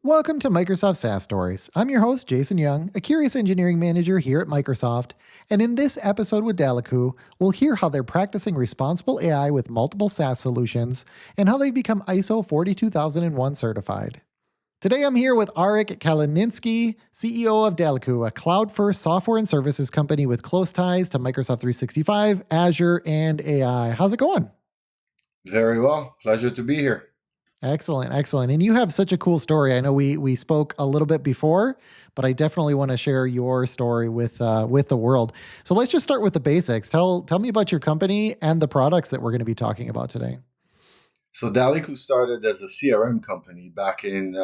Welcome to Microsoft SaaS Stories. I'm your host, Jason Young, a curious engineering manager here at Microsoft. And in this episode with Dalikoo, we'll hear how they're practicing responsible AI with multiple SaaS solutions and how they've become ISO 42001 certified. Today I'm here with Arik Kalininsky, CEO of Dalikoo, a cloud-first software and services company with close ties to Microsoft 365, Azure, and AI. How's it going? Very well. Pleasure to be here. Excellent, excellent. And you have such a cool story. I know we spoke a little bit before, but I definitely want to share your story with the world. So let's just start with the basics. Tell me about your company and the products that we're going to be talking about today. So Dalikoo started as a CRM company back in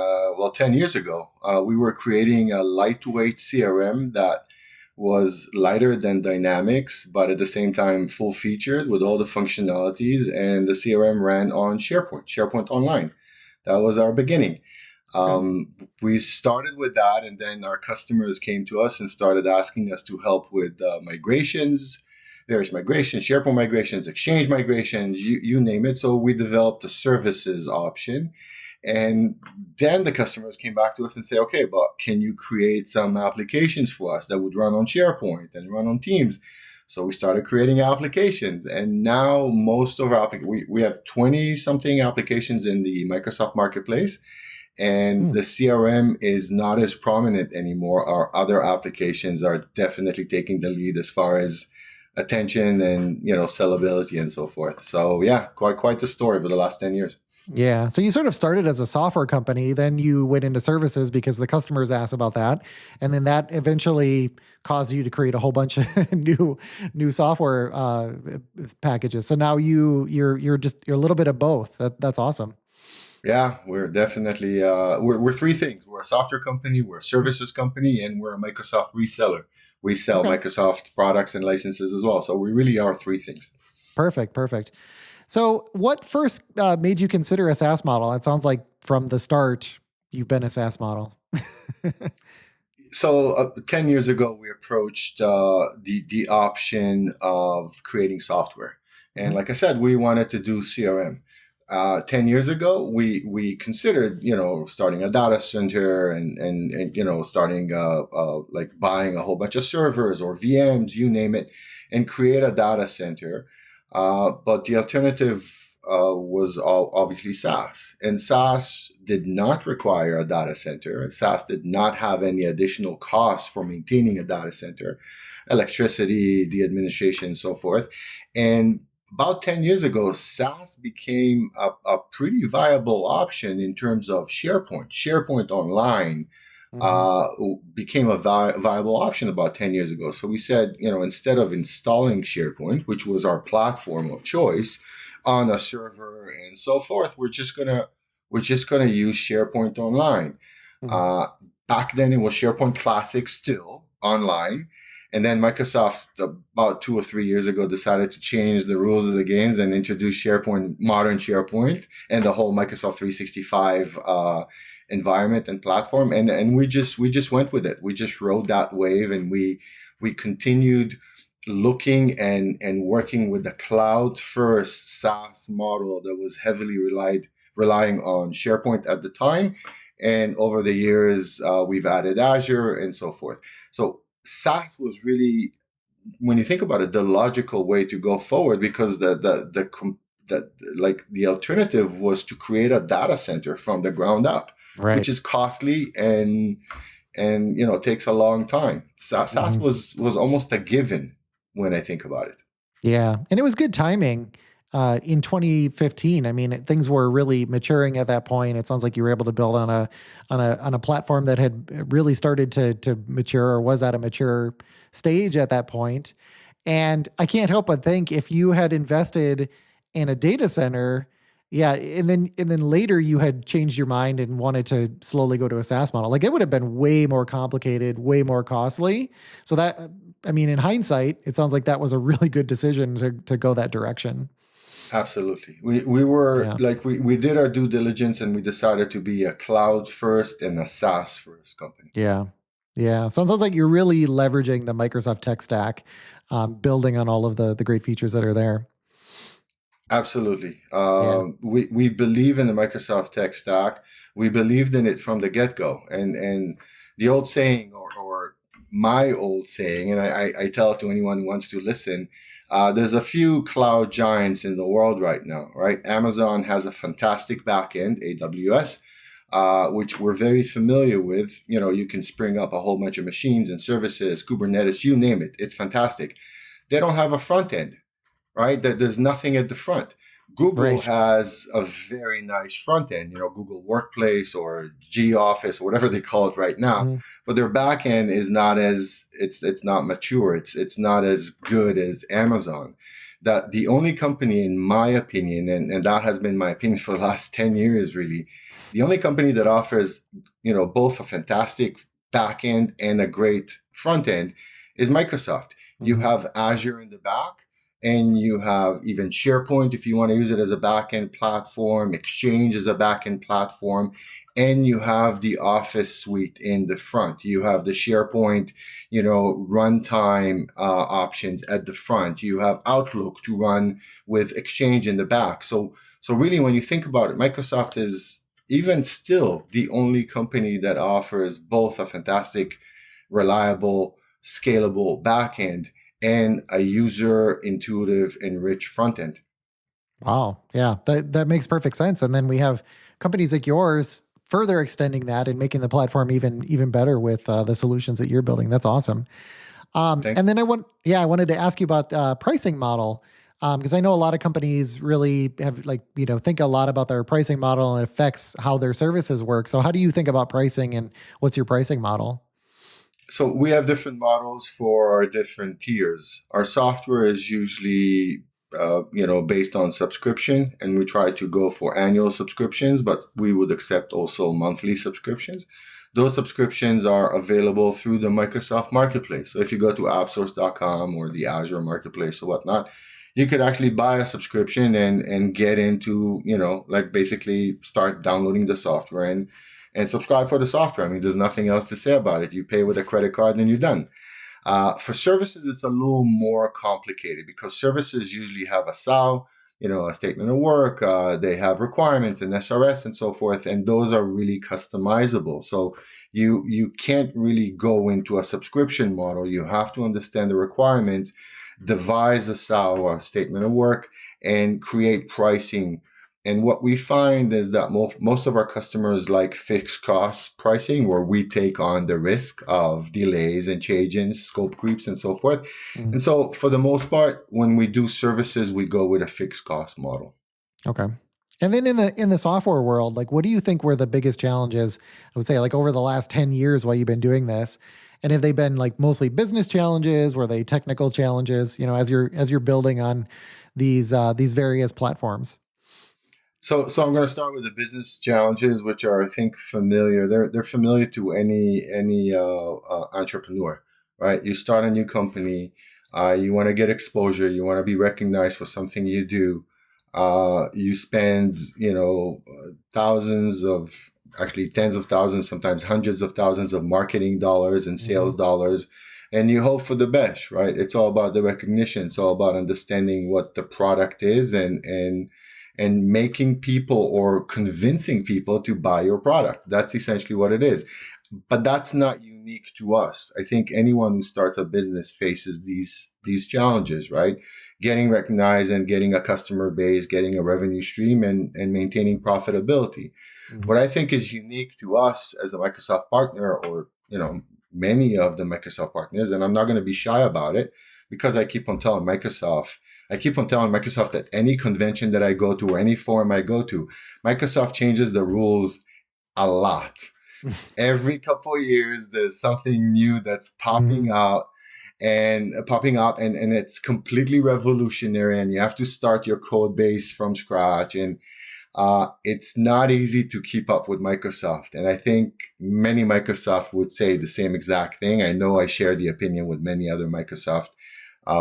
10 years ago. We were creating a lightweight CRM that was lighter than Dynamics, but at the same time full featured with all the functionalities. And the CRM ran on SharePoint Online. That was our beginning. Okay. We started with that, and then our customers came to us and started asking us to help with migrations, various migrations, SharePoint migrations, Exchange migrations, you name it. So we developed a services option. And then the customers came back to us and say, okay, but can you create some applications for us that would run on SharePoint and run on Teams? So we started creating applications. And now most of our we have 20 something applications in the Microsoft Marketplace. And Hmm. the CRM is not as prominent anymore. Our other applications are definitely taking the lead as far as attention and sellability and so forth. So yeah, quite the story for the last 10 years. Yeah. So you sort of started as a software company, then you went into services because the customers asked about that, and then that eventually caused you to create a whole bunch of new software packages. So now you're a little bit of both. That's awesome. Yeah, we're definitely we're three things. We're a software company, we're a services company, and we're a Microsoft reseller. We sell Okay. Microsoft products and licenses as well. So we really are three things. Perfect. Perfect. So, what first made you consider a SaaS model? It sounds like from the start you've been a SaaS model. So 10 years ago, we approached the option of creating software. And Mhm. like I said, we wanted to do CRM. 10 years ago, we considered, starting a data center and starting like buying a whole bunch of servers or VMs, you name it, and create a data center. But the alternative was obviously SaaS. And SaaS did not require a data center. SaaS did not have any additional costs for maintaining a data center, electricity, the administration, and so forth. And about 10 years ago, SaaS became a pretty viable option in terms of SharePoint. SharePoint Online Mhm. uh, became a viable option about 10 years ago. So we said, instead of installing SharePoint, which was our platform of choice on a server and so forth, we're just gonna use SharePoint Online. Mhm. Uh, Back then, it was SharePoint Classic still online. And then Microsoft, about 2 or 3 years ago, decided to change the rules of the games and introduce SharePoint, modern SharePoint, and the whole Microsoft 365 environment and platform. And we just went with it. We just rode that wave, and we continued looking and working with the cloud first SaaS model that was heavily relying on SharePoint at the time. And over the years, we've added Azure and so forth. So SaaS was really, when you think about it, the logical way to go forward, because the alternative was to create a data center from the ground up, which Right. is costly and takes a long time. SaaS Mhm. was almost a given when I think about it. Yeah, and it was good timing in 2015. I mean, things were really maturing at that point. It sounds like you were able to build on a platform that had really started to mature or was at a mature stage at that point. And I can't help but think if you had invested in a data center, yeah, and then later you had changed your mind and wanted to slowly go to a SaaS model, like it would have been way more complicated, way more costly. So that, I mean, in hindsight, it sounds like that was a really good decision to go that direction. Absolutely. We were Yeah. like we did our due diligence, and we decided to be a cloud first and a SaaS first company. Yeah. Yeah. So it sounds like you're really leveraging the Microsoft tech stack, building on all of the great features that are there. Absolutely. Yeah. We believe in the Microsoft tech stack. We believed in it from the get go. And the old saying, or my old saying, and I tell it to anyone who wants to listen, there's a few cloud giants in the world right now, right? Amazon has a fantastic backend, AWS, which we're very familiar with. You know, you can spring up a whole bunch of machines and services, Kubernetes, you name it. It's fantastic. They don't have a front end, right? That there's nothing at the front. Google Right. has a very nice front end, you know, Google Workplace or G Office or whatever they call it right now. Hmm. But their back end is not as it's not mature. It's not as good as Amazon. That the only company, in my opinion, and that has been my opinion for the last 10 years, really, the only company that offers, you know, both a fantastic back end and a great front end is Microsoft. You Hmm. have Azure in the back, and you have even SharePoint if you want to use it as a backend platform, Exchange as a backend platform, and you have the Office suite in the front. You have the SharePoint, you know, runtime options at the front. You have Outlook to run with Exchange in the back. So really, when you think about it, Microsoft is even still the only company that offers both a fantastic, reliable, scalable backend and a user intuitive and rich front end. Wow. Yeah. That makes perfect sense. And then we have companies like yours further extending that and making the platform even better with the solutions that you're building. That's awesome. Thank And you. then I wanted to ask you about pricing model, because I know a lot of companies really have like think a lot about their pricing model and it affects how their services work. So how do you think about pricing and what's your pricing model? So we have different models for our different tiers. Our software is usually based on subscription, and we try to go for annual subscriptions, but we would accept also monthly subscriptions. Those subscriptions are available through the Microsoft Marketplace. So if you go to appsource.com or the Azure Marketplace or whatnot, you could actually buy a subscription and get into, like basically start downloading the software and subscribe for the software. I mean, there's nothing else to say about it. You pay with a credit card and you're done. For services, it's a little more complicated because services usually have a SOW, a statement of work. They have requirements and SRS and so forth, and those are really customizable. So you can't really go into a subscription model. You have to understand the requirements, devise a SOW, a statement of work, and create pricing. And what we find is that most of our customers like fixed cost pricing, where we take on the risk of delays and changes, scope creeps, and so forth. Mm, And so, for the most part, when we do services, we go with a fixed cost model. okay. And then in the software world, like what do you think were the biggest challenges? I would say like over the last 10 years while you've been doing this. And have they been like mostly business challenges? Were they technical challenges, as you're building on these various platforms? So I'm going to start with the business challenges, which are, I think, familiar. They're familiar to any entrepreneur, right? You start a new company, you want to get exposure, you want to be recognized for something you do. You spend, thousands of, actually tens of thousands, sometimes hundreds of thousands of marketing dollars and Hmm. sales dollars, and you hope for the best, right? It's all about the recognition. It's all about understanding what the product is and making people or convincing people to buy your product. That's essentially what it is. But that's not unique to us. I think anyone who starts a business faces these challenges, right? Getting recognized and getting a customer base, getting a revenue stream and maintaining profitability. Hmm. What I think is unique to us as a Microsoft partner or, many of the Microsoft partners, and I'm not going to be shy about it because I keep on telling Microsoft that any convention that I go to or any forum I go to, Microsoft changes the rules a lot. Every couple of years, there's something new that's Hmm. popping up and it's completely revolutionary and you have to start your code base from scratch. And it's not easy to keep up with Microsoft. And I think many Microsoft would say the same exact thing. I know I share the opinion with many other Microsoft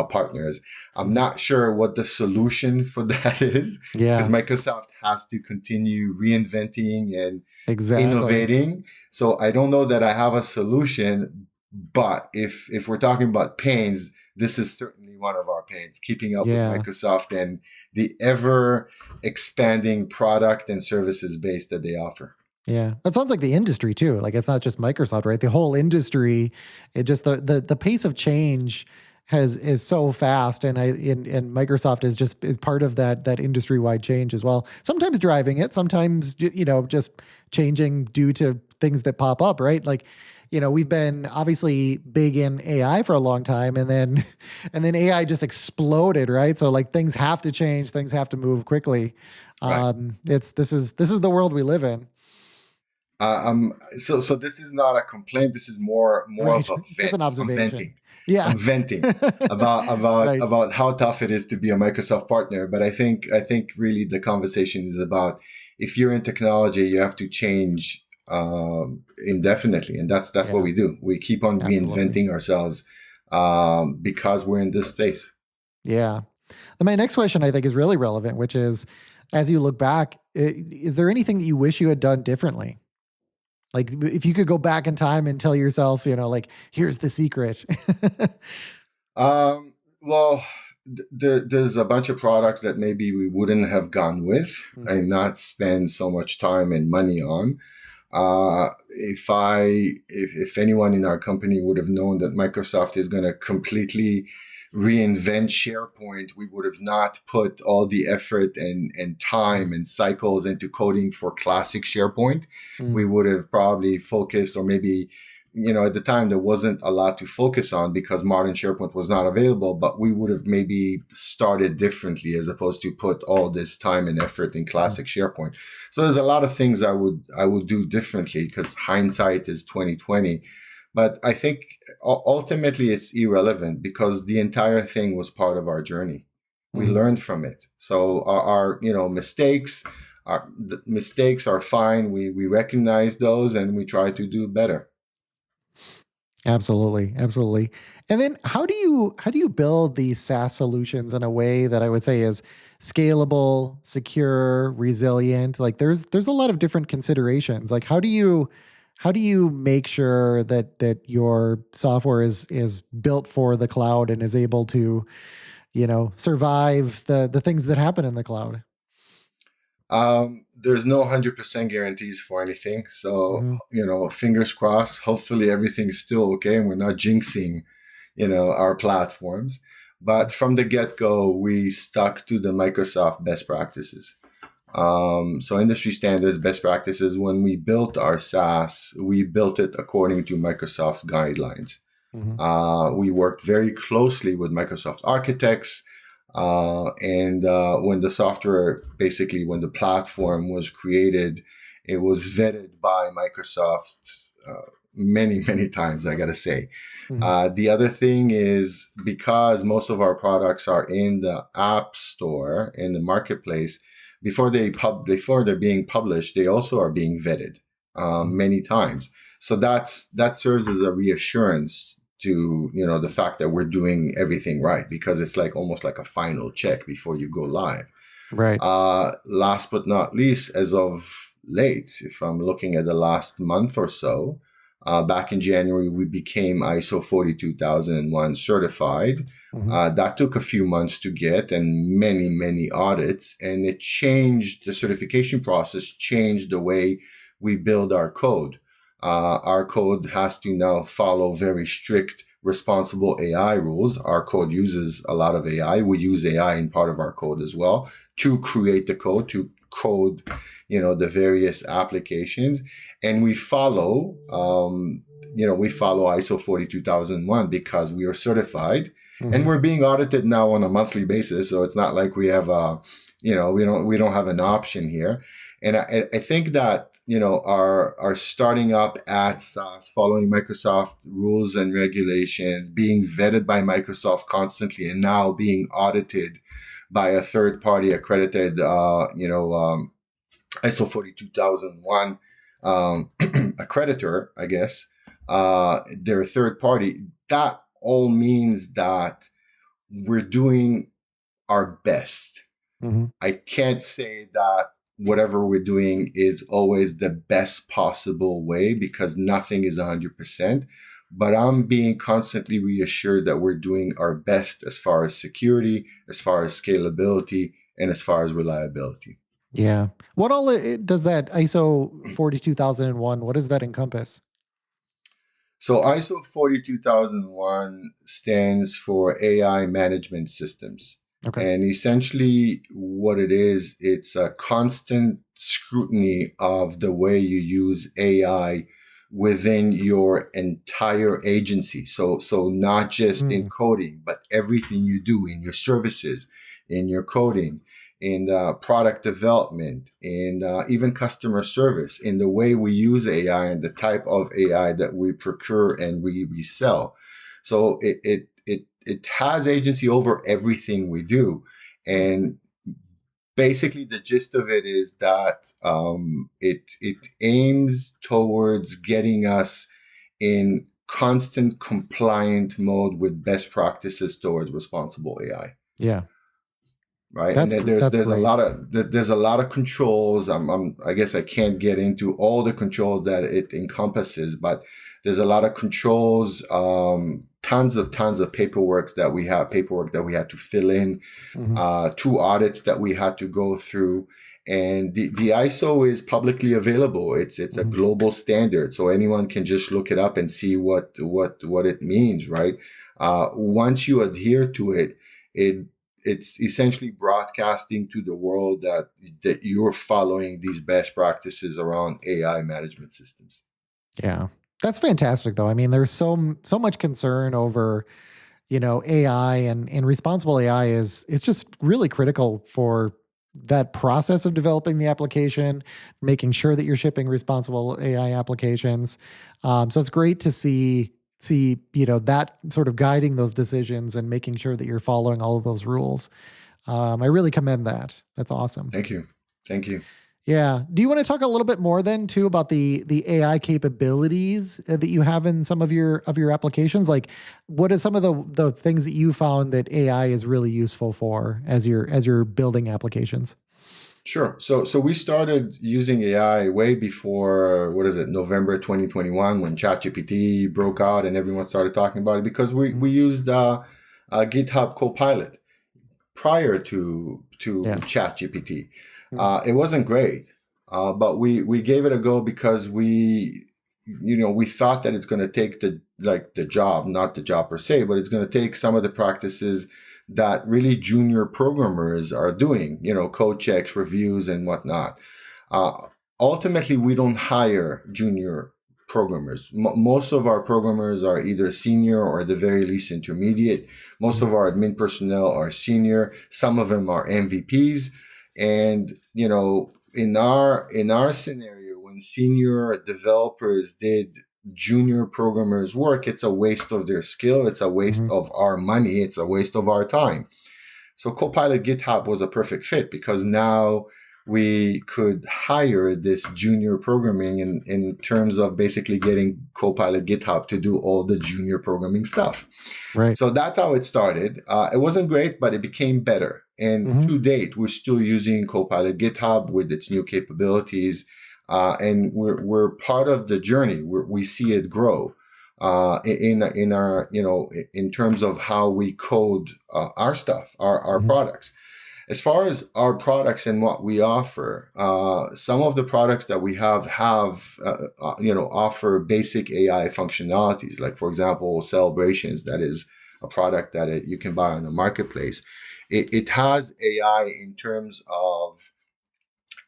partners. I'm Hmm. not sure what the solution for that is because Yeah, Microsoft has to continue reinventing and exactly. innovating. So I don't know that I have a solution. But if we're talking about pains, this is certainly one of our pains, keeping up with Yeah. Microsoft and the ever expanding product and services base that they offer. Yeah. That sounds like the industry too. Like it's not just Microsoft, right? The whole industry, it just the pace of change is so fast, and and Microsoft is part of that industry wide change as well. Sometimes driving it, sometimes just changing due to things that pop up, right? Like we've been obviously big in AI for a long time, and then AI just exploded, right? So like things have to change, things have to move quickly. Right. It's this is the world we live in. So this is not a complaint. This is more of Right. a It's an vent. I'm observation. venting. Yeah. I'm venting Right. about how tough it is to be a Microsoft partner. But I think really the conversation is about, if you're in technology, you have to change indefinitely, and that's what Yeah, we do. We keep on absolutely. reinventing ourselves because we're in this space. Yeah. Then my next question I think is really relevant, which is, as you look back, is there anything that you wish you had done differently? Like if you could go back in time and tell yourself, like, here's the secret. Well, there's a bunch of products that maybe we wouldn't have gone with Mhm. and not spend so much time and money on. If anyone in our company would have known that Microsoft is going to completely reinvent SharePoint, we would have not put all the effort and time and cycles into coding for classic SharePoint. We Mm. would have probably focused, or maybe, at the time there wasn't a lot to focus on because modern SharePoint was not available, but we would have maybe started differently as opposed to put all this time and effort in Mhm. classic SharePoint. So there's a lot of things I would do differently, because hindsight is 2020. But I think ultimately it's irrelevant because the entire thing was part of our journey. We Mhm. learned from it. So our mistakes are fine. We recognize those and we try to do better. Absolutely, absolutely. And then how do you build these SaaS solutions in a way that I would say is scalable, secure, resilient? Like there's a lot of different considerations. Like how do you make sure that your software is built for the cloud and is able to, survive the things that happen in the cloud? There's no 100% guarantees for anything. So, Hmm. fingers crossed, hopefully everything's still okay and we're not jinxing, our platforms. But from the get go, we stuck to the Microsoft best practices. So industry standards, best practices. When we built our SaaS, we built it according to Microsoft's guidelines. Hmm. We worked very closely with Microsoft architects. And when the software, basically, when the platform was created, it was vetted by Microsoft many, many times, I got to say. Hmm. The other thing is, because most of our products are in the App Store, in the marketplace, before they're being published, they also are being vetted many times. So that serves as a reassurance to the fact that we're doing everything right, because it's like almost like a final check before you go live. Right. Last but not least, as of late, if I'm looking at the last month or so, back in January, we became ISO 42001 certified. Hmm. That took a few months to get, and many, many audits. And it changed the certification process, changed the way we build our code. Our code has to now follow very strict responsible AI rules. Our code uses a lot of AI. We use AI in part of our code as well to create the code, to code, the various applications. And we follow ISO 42001 because we are certified, and Hmm. we're being audited now on a monthly basis. So it's not like we have we don't have an option here. And I think that, our starting up at Saas, following Microsoft rules and regulations, being vetted by Microsoft constantly, and now being audited by a third party accredited, ISO 42001 accreditor, I guess. They're a third party. That all means that we're doing our best. Hmm. I can't say that whatever we're doing is always the best possible way, because nothing is 100%. but I'm being constantly reassured that we're doing our best as far as security, as far as scalability, and as far as reliability. Yeah. What all does that ISO 42001, what does that encompass? So ISO 42001 stands for AI management systems. Okay. And essentially what it is, it's a constant scrutiny of the way you use AI within your entire agency. So not just in Mm, coding, but everything you do in your services, in your coding, in product development, in even customer service, in the way we use AI and the type of AI that we procure and we sell. So it has agency over everything we do. And basically the gist of it is that it aims towards getting us in constant compliant mode with best practices towards responsible AI. yeah. Right, and then there's That's there's a great. lot of there's a lot of controls. I guess I can't get into all the controls that it encompasses, but there's a lot of controls, tons of paperwork that we had to fill in, Hmm. two audits that we had to go through. And the ISO is publicly available. It's a Hmm. global standard, so anyone can just look it up and see what it means, right? Once you adhere to it, it it's essentially broadcasting to the world that you're following these best practices around AI management systems. Yeah. That's fantastic though. I mean, there's so much concern over, AI, and responsible AI is it's just really critical for that process of developing the application, making sure that you're shipping responsible AI applications. So it's great to see that sort of guiding those decisions and making sure that you're following all of those rules. I really commend that. That's awesome. Thank you. Thank you. Yeah. Do you want to talk a little bit more then too about the AI capabilities that you have in some of your applications? Like, what are some of the things that you found that AI is really useful for as you're building applications? Sure. So we started using AI way before, what is it, November 2021, when ChatGPT broke out and everyone started talking about it, because we Mhm. used GitHub Copilot prior to Yeah. ChatGPT. Mm. It wasn't great, but we gave it a go because we thought that it's going to take the job, not the job per se, but it's going to take some of the practices that really junior programmers are doing, code checks, reviews, and whatnot. Uh, Ultimately, we don't hire junior programmers. Most of our programmers are either senior or at the very least intermediate. Most Mhm. of our admin personnel are senior. Some of them are MVPs. And in our scenario, when senior developers did junior programmers work, it's a waste of their skill, it's a waste Mhm. of our money, it's a waste of our time. So Copilot GitHub was a perfect fit because now we could hire this junior programming in terms of basically getting Copilot GitHub to do all the junior programming stuff. Right. So that's how it started. It wasn't great, but it became better. And Mhm. to date, we're still using Copilot GitHub with its new capabilities. And we're part of the journey. We see it grow in our, in terms of how we code our stuff, our Mhm. products. As far as our products and what we offer, some of the products that we offer basic AI functionalities. Like, for example, Celebrations, that is a product that you can buy on the marketplace. It has AI in terms of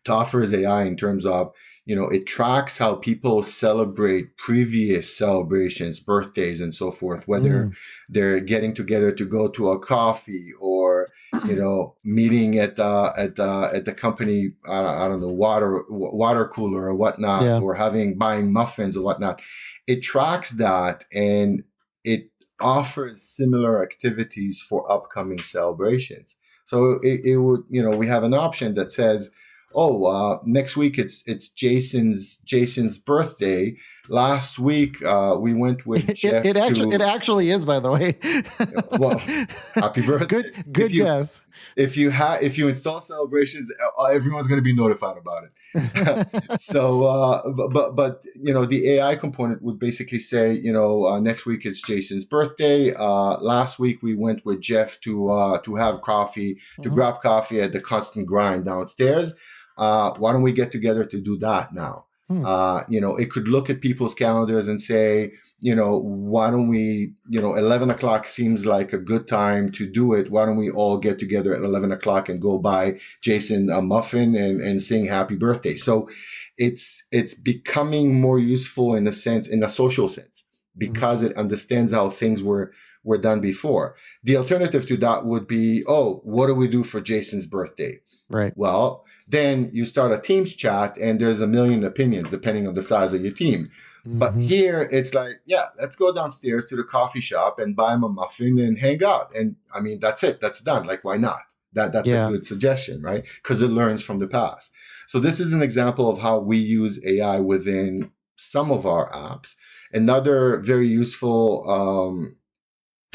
it offers AI in terms of, it tracks how people celebrate previous celebrations, birthdays, and so forth, whether Mm. they're getting together to go to a coffee or, meeting at the company, I don't know, water cooler or whatnot, Yeah. or buying muffins or whatnot. It tracks that, and it offers similar activities for upcoming celebrations. So it would, we have an option that says, oh, next week it's Jason's birthday. Last week, we went with It Jeff actually, it to, actually is, by the way. well, happy birthday. If Good you guess. if you install celebrations, everyone's going to be notified about it. So, but the AI component would basically say, next week it's Jason's birthday. Last week we went with Jeff to have coffee, to Mhm. grab coffee at the Constant Grind downstairs. Why don't we get together to do that now? Hmm. It could look at people's calendars and say, why don't we, 11 o'clock seems like a good time to do it. Why don't we all get together at 11 o'clock and go buy Jason a muffin and sing happy birthday? So it's becoming more useful in a social sense, Mhm. because it understands how things were done before. The alternative to that would be, oh, what do we do for Jason's birthday? Right. Well, then you start a Teams chat and there's a million opinions depending on the size of your team. But Hmm. here it's like, yeah, let's go downstairs to the coffee shop and buy him a muffin and hang out. And I mean, that's it. That's done. Like, why not? That's a Yeah. good suggestion, right? Because it learns from the past. So this is an example of how we use AI within some of our apps. Another very useful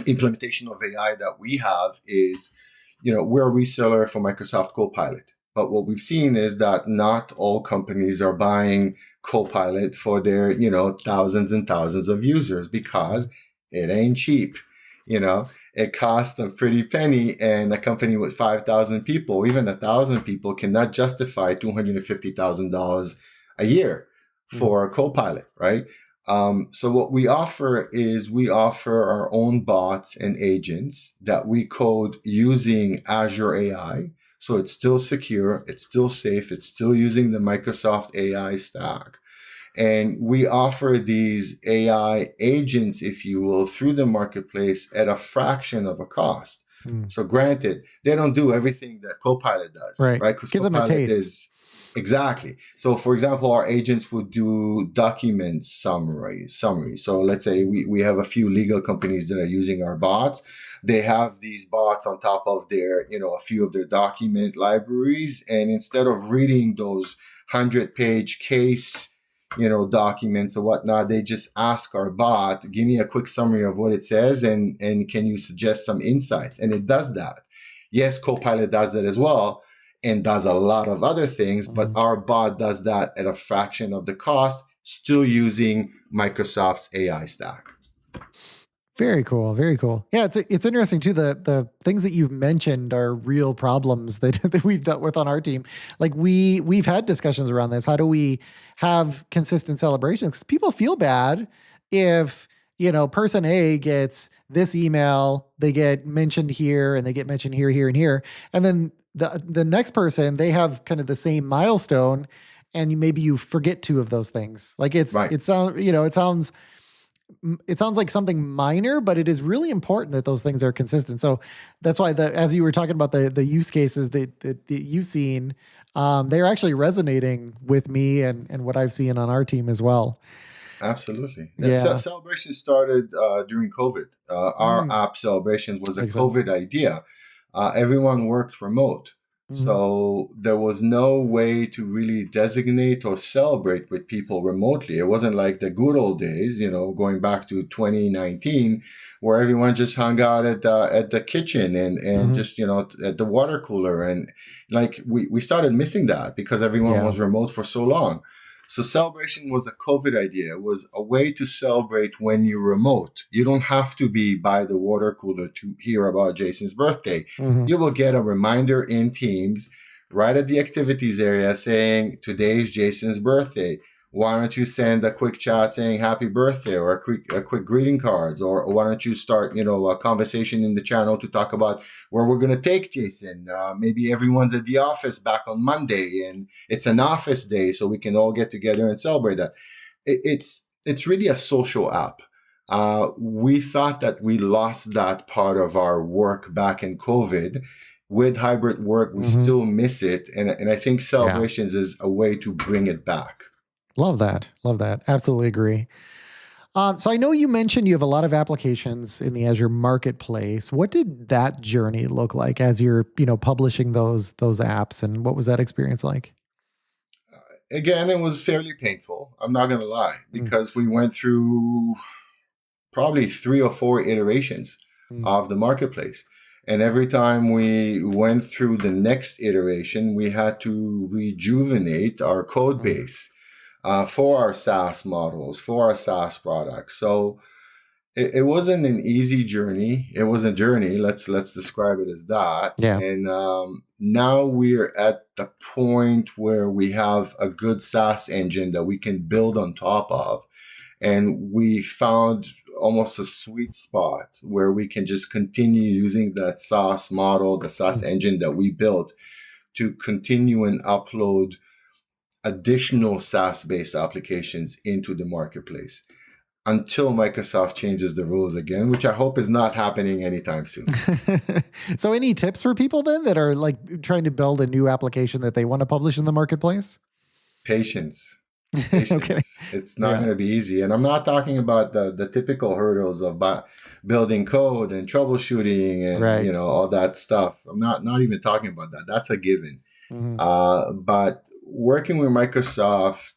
implementation of AI that we have is, we're a reseller for Microsoft Copilot. But what we've seen is that not all companies are buying Copilot for their, thousands and thousands of users, because it ain't cheap. It costs a pretty penny, and a company with 5,000 people, even 1,000 people, cannot justify $250,000 a year Mhm. for a Copilot, right? So what we offer is we offer our own bots and agents that we code using Azure AI. So it's still secure, it's still safe, it's still using the Microsoft AI stack. And we offer these AI agents, if you will, through the marketplace at a fraction of a cost. Mm. So granted, they don't do everything that Copilot does, Right. right? Because Gives them a Copilot taste. is exactly. So for example, our agents would do document summary. So let's say we have a few legal companies that are using our bots. They have these bots on top of their, a few of their document libraries. And instead of reading those 100-page case documents or whatnot, they just ask our bot, give me a quick summary of what it says, and can you suggest some insights? And it does that. Yes, Copilot does that as well, and does a lot of other things, but Mhm. our bot does that at a fraction of the cost, still using Microsoft's AI stack. Very cool. Very cool. Yeah, it's interesting too. The things that you've mentioned are real problems that, that we've dealt with on our team. Like we've had discussions around this. How do we have consistent celebrations? Because people feel bad if person A gets this email, they get mentioned here, and they get mentioned here, here, and here, and then the next person, they have kind of the same milestone, and maybe you forget two of those things. Like Right. it sounds like something minor, but it is really important that those things are consistent. So that's why as you were talking about the use cases that you've seen, they're actually resonating with me and what I've seen on our team as well. Absolutely. That Yeah. celebration started during COVID. Our Mm, app celebrations was a makes sense. COVID idea. Everyone worked remote. Hmm. So there was no way to really designate or celebrate with people remotely. It wasn't like the good old days, going back to 2019, where everyone just hung out at the kitchen and Hmm. just, at the water cooler. And like we started missing that because everyone Yeah. was remote for so long. So celebration was a COVID idea. It was a way to celebrate when you're remote. You don't have to be by the water cooler to hear about Jason's birthday. Hmm. You will get a reminder in Teams right at the activities area saying, today's Jason's birthday. Why don't you send a quick chat saying happy birthday, or a quick greeting cards, or why don't you start, a conversation in the channel to talk about where we're going to take Jason. Maybe everyone's at the office back on Monday and it's an office day, so we can all get together and celebrate that. It's really a social app. We thought that we lost that part of our work back in COVID. With hybrid work, we Hmm. still miss it, and I think Yeah. celebrations is a way to bring it back. Love that. Love that. Absolutely agree. So I know you mentioned you have a lot of applications in the Azure Marketplace. What did that journey look like as you're, publishing those apps, and what was that experience like? again, it was fairly painful. I'm not going to lie, Mm, because we went through probably 3 or 4 iterations mm, of the marketplace. And every time we went through the next iteration, we had to rejuvenate our code mm, base for our SaaS models, for our SaaS products. So it wasn't an easy journey. It was a journey. Let's describe it as that. yeah. And now we're at the point where we have a good SaaS engine that we can build on top of, and we found almost a sweet spot where we can just continue using that SaaS model, the SaaS Mm. engine that we built, to continue and upload additional SaaS-based applications into the marketplace until Microsoft changes the rules again, which I hope is not happening anytime soon. So any tips for people then that are like trying to build a new application that they want to publish in the marketplace? Patience. Okay. Patience. It's not Yeah. going to be easy. And I'm not talking about the typical hurdles of building code and troubleshooting and Right. all that stuff. I'm not even talking about that. That's a given. Hmm. But working with Microsoft,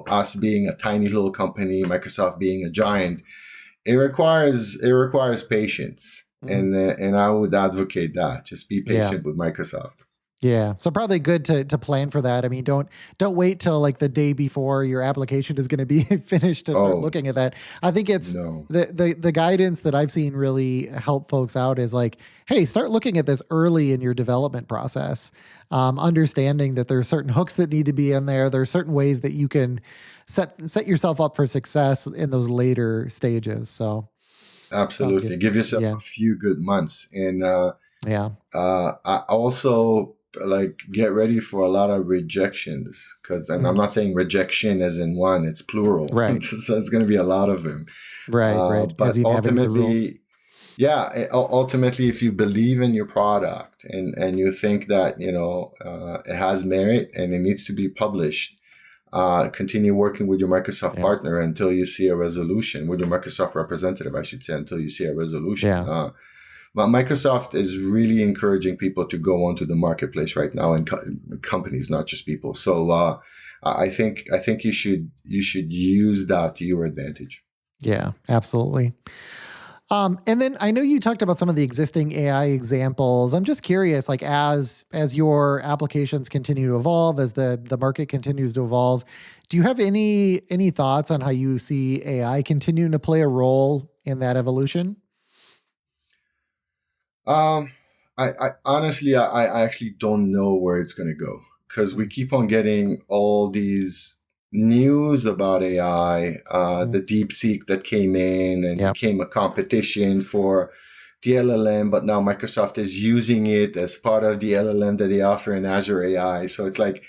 us being a tiny little company, Microsoft being a giant, it requires patience. Hmm. And I would advocate that. Just be Yeah. patient with Microsoft. Yeah. So probably good to plan for that. I mean, don't wait till like the day before your application is going to be finished to start Oh, looking at that. I think it's no. the guidance that I've seen really help folks out is like, hey, start looking at this early in your development process. Understanding that there are certain hooks that need to be in there. There are certain ways that you can set yourself up for success in those later stages. So sounds Absolutely. good. Give yourself Yeah. a few good months. And Yeah. I also like get ready for a lot of rejections, and I'm Mm. not saying rejection as in one, it's plural. Right. So it's going to be a lot of them. Right. Right. As But you navigate the rules. ultimately, yeah, ultimately, if you believe in your product and you think that, it has merit and it needs to be published, continue working with your Microsoft Yeah. partner until you see a resolution, with your Microsoft representative, I should say, until you see a resolution. Yeah. But Microsoft is really encouraging people to go onto the marketplace right now, and companies, not just people. So I think you should use that to your advantage. Yeah, absolutely. And then I know you talked about some of the existing AI examples. I'm just curious, like as your applications continue to evolve, as the market continues to evolve, do you have any thoughts on how you see AI continuing to play a role in that evolution? Um, I honestly, I actually don't know where it's going to go, because we Mm, keep on getting all these news about AI, mm, the DeepSeek that came in and yeah. became a competition for the LLM, but now Microsoft is using it as part of the LLM that they offer in Azure AI. So it's like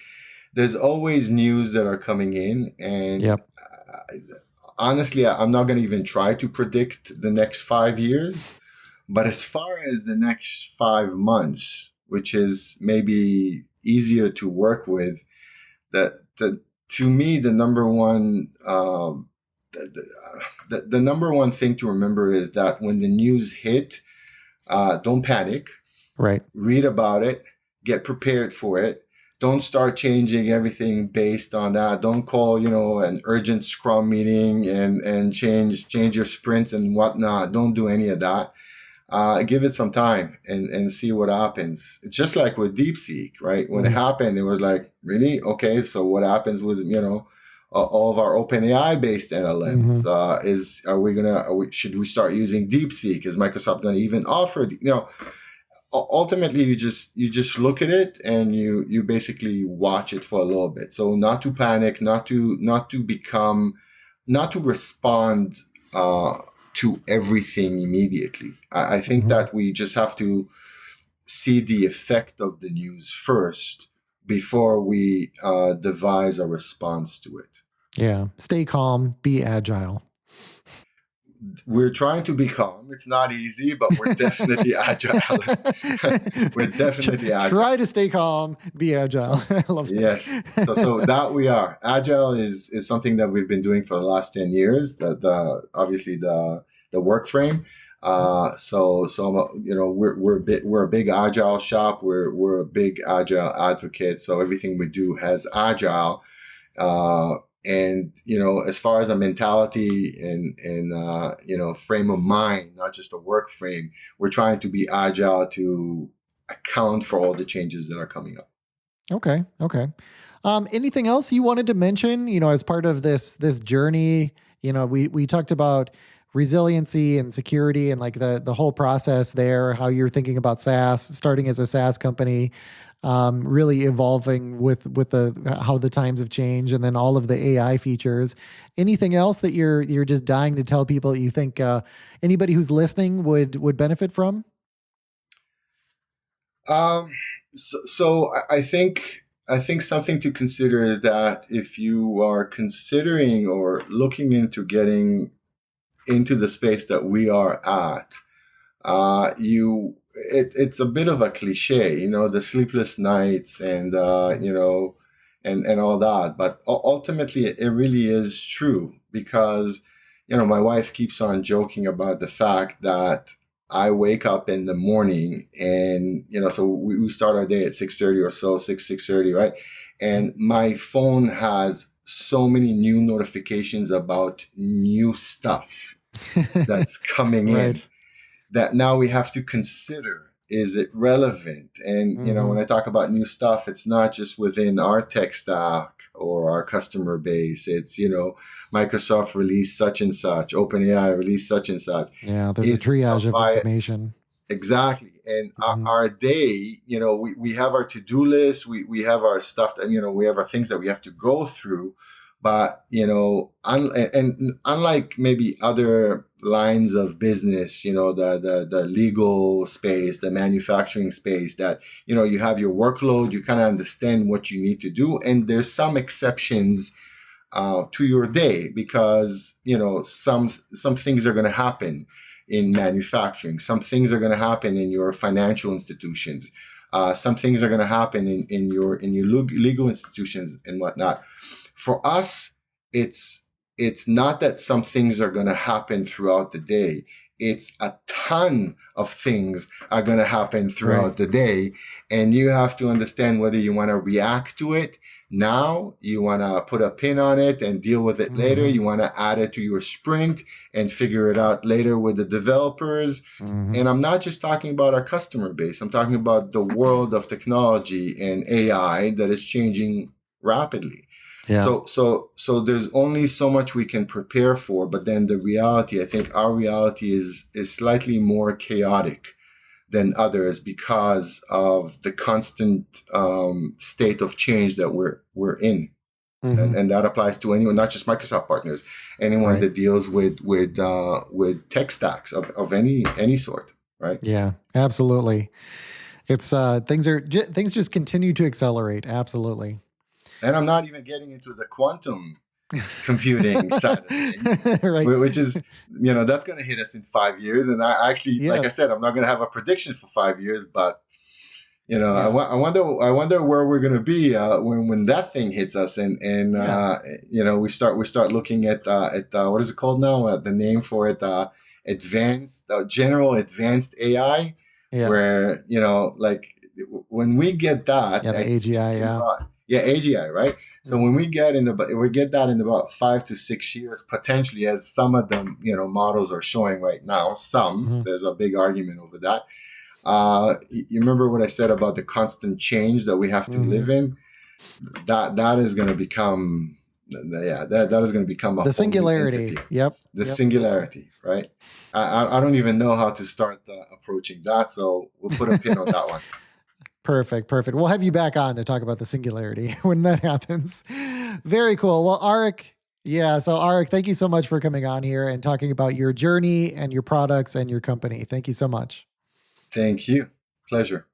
there's always news that are coming in, and Yep. honestly, I'm not going to even try to predict the next 5 years. But as far as the next 5 months, which is maybe easier to work with, that to me the number one the number one thing to remember is that when the news hit, don't panic. Right. Read about it, get prepared for it. Don't start changing everything based on that. Don't call, an urgent scrum meeting and change your sprints and whatnot. Don't do any of that. Give it some time and see what happens. It's just like with DeepSeek, right? When it Mm, happened, it was like, really? Okay, so what happens with, all of our OpenAI based LLMs? hmm. Should we start using DeepSeek? Is Microsoft going to even offer, ultimately you just look at it and you basically watch it for a little bit. So not to panic, not to respond to everything immediately. I think Hmm. that we just have to see the effect of the news first before we devise a response to it. Yeah. Stay calm, be agile. We're trying to be calm. It's not easy, but we're definitely agile. We're definitely Try agile. to stay calm, be agile. I love Yes. So that. that we are agile is something that we've been doing for the last 10 years. That obviously the work frame. We're a big agile shop. We're a big agile advocate. So everything we do has agile. Uh, and as far as a mentality and frame of mind, not just a work frame, we're trying to be agile to account for all the changes that are coming up. Okay. Okay. Anything else you wanted to mention, as part of this journey? We talked about resiliency and security and like the whole process there, how you're thinking about SaaS, starting as a SaaS company, really evolving with the how the times have changed, and then all of the AI features. Anything else that you're just dying to tell people that you think anybody who's listening would benefit from? Um, so I think something to consider is that if you are considering or looking into getting into the space that we are at, it's a bit of a cliche, the sleepless nights and all that. But ultimately, it really is true because my wife keeps on joking about the fact that I wake up in the morning and so we start our day at 6:30 or so, 6:30, right? And my phone has so many new notifications about new stuff that's coming in Right. that now we have to consider, is it relevant? And when Hmm. I talk about new stuff, it's not just within our tech stack or our customer base. It's Microsoft released such and such, OpenAI released such and such. Yeah, there's a Is it a triage of information. Exactly. And Hmm. our day, we have our to-do list, we have our stuff that, we have our things that we have to go through. But, and unlike maybe other lines of business, the legal space, the manufacturing space, that, you have your workload, you kind of understand what you need to do. And there's some exceptions to your day because some things are going to happen in manufacturing, some things are going to happen in your financial institutions, some things are going to happen in your legal institutions and whatnot. For us, it's it's not that some things are going to happen throughout the day. It's a ton of things are going to happen Right. throughout the day, and you have to understand whether you want to react to it now, you want to put a pin on it and deal with it later. Hmm. You want to add it to your sprint and figure it out later with the developers. Hmm. And I'm not just talking about our customer base. I'm talking about the world of technology and AI that is changing rapidly. Yeah. So there's only so much we can prepare for, but then the reality, I think our reality is slightly more chaotic than others because of the constant state of change that we're in. And, Hmm. and that applies to anyone, not just Microsoft partners, anyone Right. that deals with tech stacks of any sort, right? Yeah, absolutely. It's things just continue to accelerate. Absolutely. And I'm not even getting into the quantum computing side of things, Right. which is that's going to hit us in 5 years. And I actually, like I Yes. said, I'm not going to have a prediction for 5 years, but Yeah. I wonder where we're going to be when that thing hits us, and Yeah. we start looking at what is it called now? The name for it, advanced, general advanced AI, Yeah. where like when we get that, Yeah. The I think AGI. in Yeah. about, yeah, AGI, right? So when Hmm. we get that in about 5 to 6 years, potentially, as some of them models are showing right now. Hmm. There's a big argument over that. You remember what I said about the constant change that we have to Hmm. live in? That is going to become, yeah, that is going to become a The whole new singularity. entity. Yep. The Yep. singularity, right? I don't even know how to start approaching that, so we'll put a pin on that one. Perfect. Perfect. We'll have you back on to talk about the singularity when that happens. Very cool. Well, Arik, yeah. So, Arik, thank you so much for coming on here and talking about your journey and your products and your company. Thank you so much. Thank you. Pleasure.